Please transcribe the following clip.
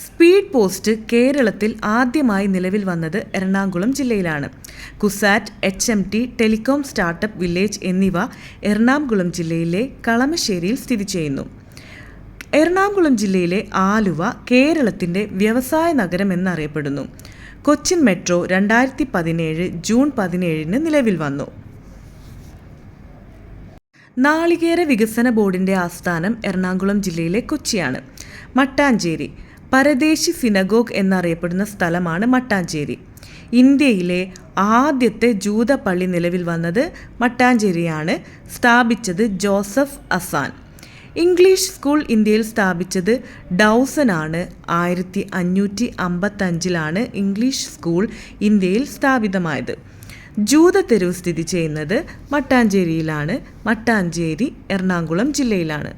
Speed post കേരളത്തിൽ ആദ്യമായി നിലവിൽ വന്നത് എറണാകുളം ജില്ലയിലാണ്. CUSAT, HMT, telecom startup village എന്നിവ എറണാകുളം ജില്ലയിലെ കളമശ്ശേരിയിൽ സ്ഥിതി ചെയ്യുന്നു. എറണാകുളം ജില്ലയിലെ ആലുവ കേരളത്തിൻ്റെ വ്യവസായ നഗരം എന്നറിയപ്പെടുന്നു. കൊച്ചിൻ മെട്രോ 2017 ജൂൺ 17 നിലവിൽ വന്നു. നാളികേര വികസന ബോർഡിൻ്റെ ആസ്ഥാനം എറണാകുളം ജില്ലയിലെ കൊച്ചിയാണ്. മട്ടാഞ്ചേരി പരദേശി സിനഗോഗ് എന്നറിയപ്പെടുന്ന സ്ഥലമാണ് മട്ടാഞ്ചേരി. ഇന്ത്യയിലെ ആദ്യത്തെ ജൂത പള്ളി നിലവിൽ വന്നത് മട്ടാഞ്ചേരിയാണ്. സ്ഥാപിച്ചത് ജോസഫ് അസാൻ. ഇംഗ്ലീഷ് സ്കൂൾ ഇന്ത്യയിൽ സ്ഥാപിച്ചത് ഡൗസൺ ആണ്. 1555 ഇംഗ്ലീഷ് സ്കൂൾ ഇന്ത്യയിൽ സ്ഥാപിതമായത്. ജൂത തെരുവ് സ്ഥിതി ചെയ്യുന്നത് മട്ടാഞ്ചേരിയിലാണ്. മട്ടാഞ്ചേരി എറണാകുളം ജില്ലയിലാണ്.